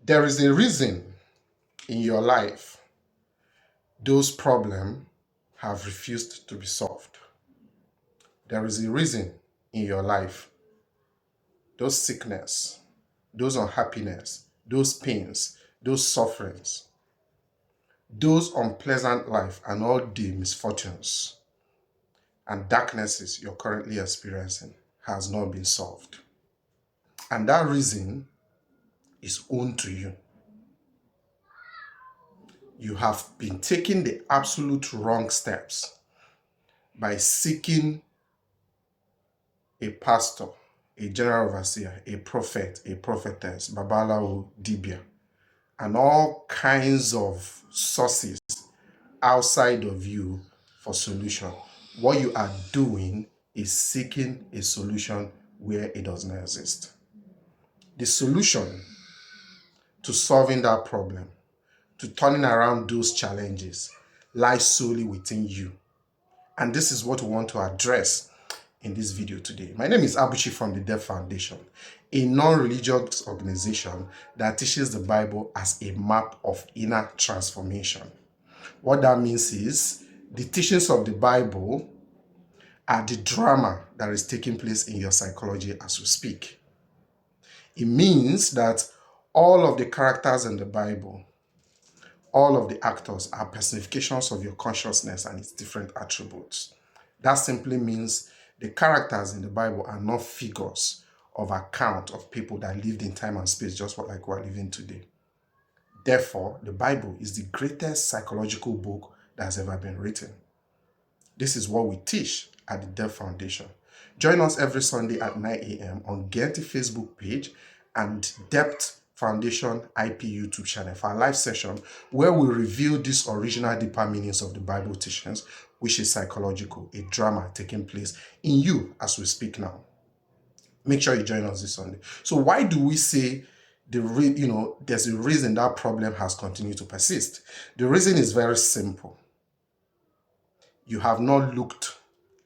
There is a reason in your life those problems have refused to be solved. There is a reason in your life those sickness, those unhappiness, those pains, those sufferings, those unpleasant life and all the misfortunes and darknesses you're currently experiencing has not been solved. And that reason is owned to you. You have been taking the absolute wrong steps by seeking a pastor, a general overseer, a prophet, a prophetess, babalawo, dibia, and all kinds of sources outside of you for solution. What you are doing is seeking a solution where it does not exist. The solution to solving that problem, to turning around those challenges, lies solely within you. And this is what we want to address in this video today. My name is Abuchi from the Deaf Foundation, a non-religious organization that teaches the Bible as a map of inner transformation. What that means is the teachings of the Bible are the drama that is taking place in your psychology as we speak. It means that all of the characters in the Bible, all of the actors are personifications of your consciousness and its different attributes. That simply means the characters in the Bible are not figures of account of people that lived in time and space, just like we're living today. Therefore, the Bible is the greatest psychological book that has ever been written. This is what we teach at the Deaf Foundation. Join us every Sunday at 9 a.m. on Getty Facebook page and Depth Foundation IP YouTube channel for a live session where we reveal these original deeper meanings of the Bible teachings, which is psychological, a drama taking place in you as we speak now. Make sure you join us this Sunday. So why do we say there's a reason that problem has continued to persist? The reason is very simple. You have not looked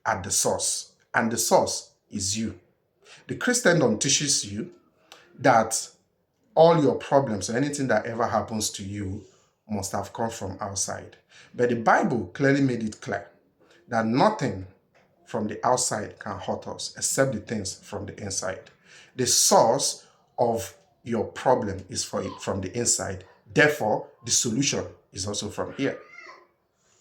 at the source, and the source is you. The Christendom teaches you that all your problems or anything that ever happens to you must have come from outside. But the Bible clearly made it clear that nothing from the outside can hurt us except the things from the inside. The source of your problem is from the inside. Therefore, the solution is also from here.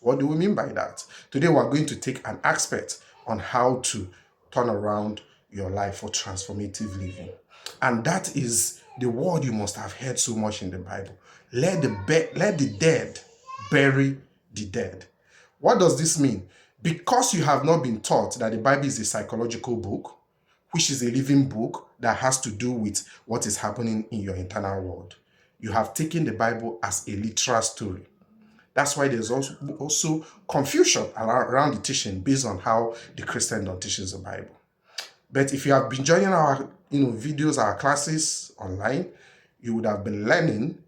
What do we mean by that? Today, we're going to take an aspect on how to turn around your life for transformative living. And that is the word you must have heard so much in the Bible. Let the dead bury the dead. What does this mean? Because you have not been taught that the Bible is a psychological book, which is a living book that has to do with what is happening in your internal world, you have taken the Bible as a literal story. That's why there's also confusion around the teaching based on how the Christendom teaches the Bible. But if you have been joining our videos, our classes online, you would have been learning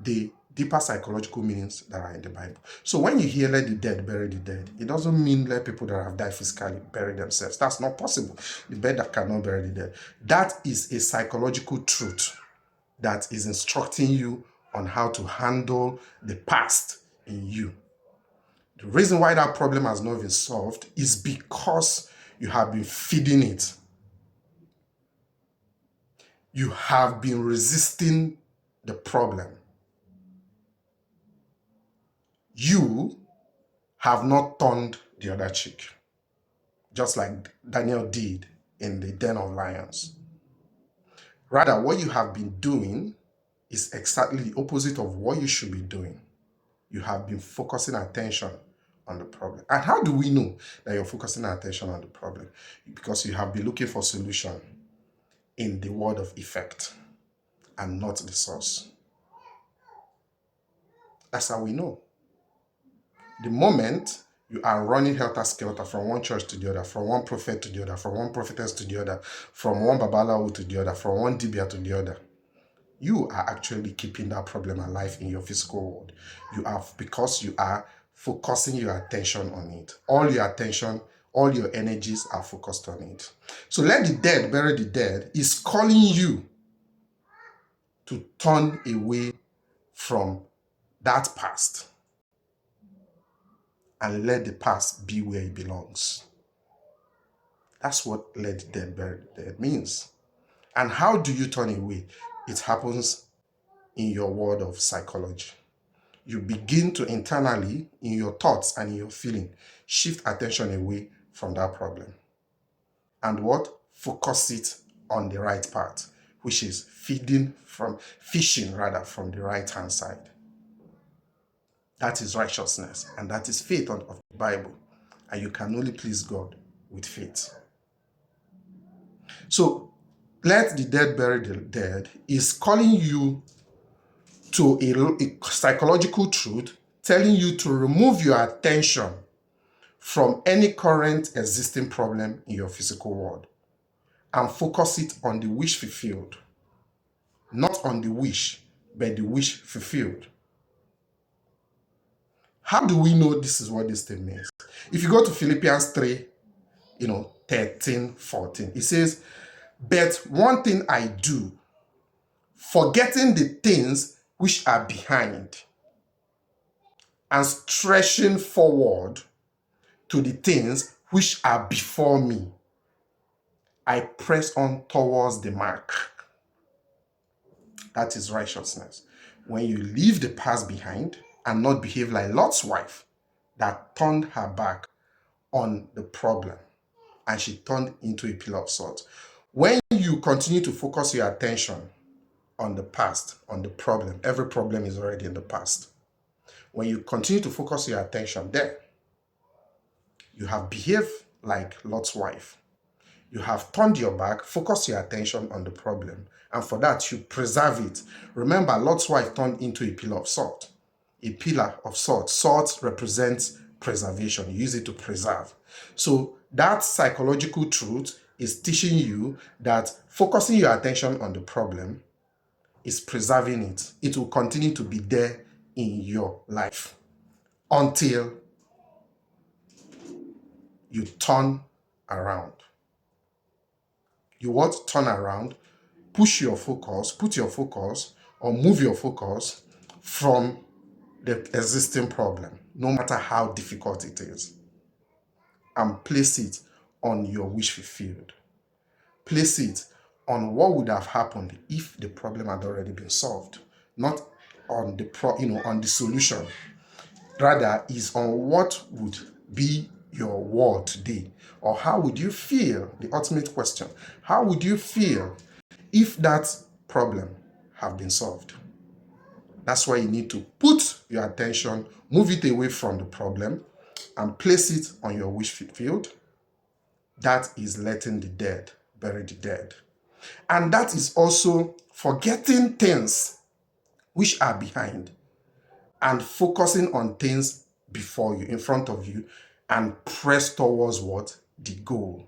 the deeper psychological meanings that are in the Bible. So when you hear let the dead bury the dead, it doesn't mean let people that have died physically bury themselves. That's not possible. The dead that cannot bury the dead. That is a psychological truth that is instructing you on how to handle the past in you. The reason why that problem has not been solved is because you have been feeding it. You have been resisting the problem. You have not turned the other cheek, just like Daniel did in the den of lions. Rather, what you have been doing is exactly the opposite of what you should be doing. You have been focusing attention on the problem. And how do we know that you're focusing attention on the problem? Because you have been looking for solution in the word of effect and not the source. That's how we know. The moment you are running helter-skelter from one church to the other, from one prophet to the other, from one prophetess to the other, from one babalawo to the other, from one dibia to the other, you are actually keeping that problem alive in your physical world. Because you are focusing your attention on it. All your attention, all your energies are focused on it. So let the dead bury the dead is calling you to turn away from that past and let the past be where it belongs. That's what let the dead bury the dead means. And how do you turn away? It happens in your world of psychology. You begin to internally, in your thoughts and in your feeling, shift attention away from that problem. And what? Focus it on the right part, which is fishing from the right hand side. That is righteousness, and that is faith of the Bible. And you can only please God with faith. So, let the dead bury the dead is calling you to a psychological truth, telling you to remove your attention from any current existing problem in your physical world and focus it on the wish fulfilled. Not on the wish, but the wish fulfilled. How do we know this is what this thing means? If you go to Philippians 3, 13, 14, it says, "But one thing I do, forgetting the things which are behind and stretching forward to the things which are before me, I press on towards the mark." That is righteousness. When you leave the past behind and not behave like Lot's wife that turned her back on the problem and she turned into a pillar of salt. When you continue to focus your attention on the past, on the problem, every problem is already in the past. When you continue to focus your attention there, you have behaved like Lot's wife. You have turned your back, focus your attention on the problem, and for that you preserve it. Remember, Lot's wife turned into a pillar of salt. A pillar of salt. Salt represents preservation. You use it to preserve. So that psychological truth is teaching you that focusing your attention on the problem is preserving it. It will continue to be there in your life until you turn around. You want to turn around, put your focus, or move your focus from the existing problem, no matter how difficult it is, and place it on your wish fulfilled. Place it on what would have happened if the problem had already been solved, not on the solution. Rather, is on what would be your world today, or how would you feel? The ultimate question: how would you feel if that problem have been solved? That's why you need to put your attention, move it away from the problem, and place it on your wish fulfilled. That is letting the dead bury the dead. And that is also forgetting things which are behind and focusing on things before you, in front of you, and press towards what? The goal.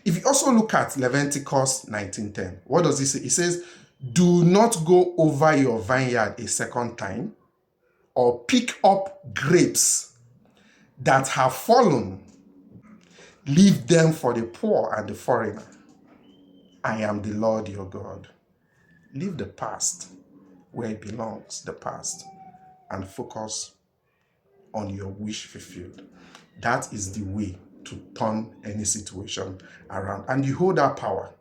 If you also look at Leviticus 19:10, what does it say? It says, "Do not go over your vineyard a second time, or pick up grapes that have fallen. Leave them for the poor and the foreigner. I am the Lord your God." Leave the past where it belongs, the past, and focus on your wish fulfilled. That is the way to turn any situation around. And you hold that power.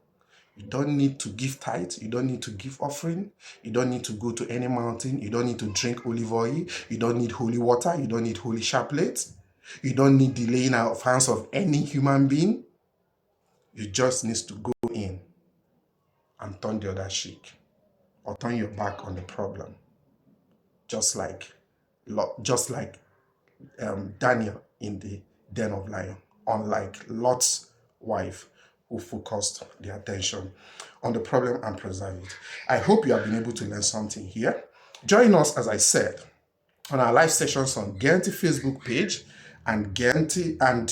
You don't need to give tithe. You don't need to give offering. You don't need to go to any mountain. You don't need to drink olive oil. You don't need holy water. You don't need holy chaplet. You don't need the laying out of hands of any human being. You just need to go in and turn the other cheek, or turn your back on the problem. Just like Daniel in the den of lion, unlike Lot's wife, who focused their attention on the problem and preserved it. I hope you have been able to learn something here. Join us, as I said, on our live sessions on Guarantee Facebook page and Guarantee and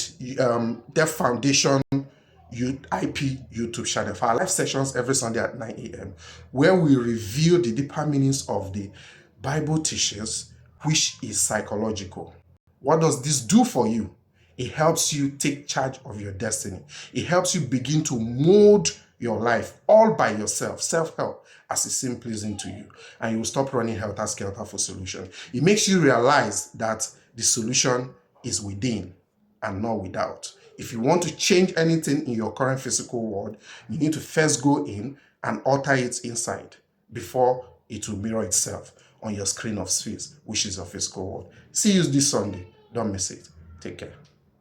Deaf Foundation IP YouTube channel for our live sessions every Sunday at 9 a.m., where we reveal the deeper meanings of the Bible teachings, which is psychological. What does this do for you? It helps you take charge of your destiny. It helps you begin to mold your life all by yourself, self-help, as it seems pleasing to you. And you will stop running helter-skelter for solution. It makes you realize that the solution is within and not without. If you want to change anything in your current physical world, you need to first go in and alter it inside before it will mirror itself on your screen of space, which is your physical world. See you this Sunday. Don't miss it. Take care.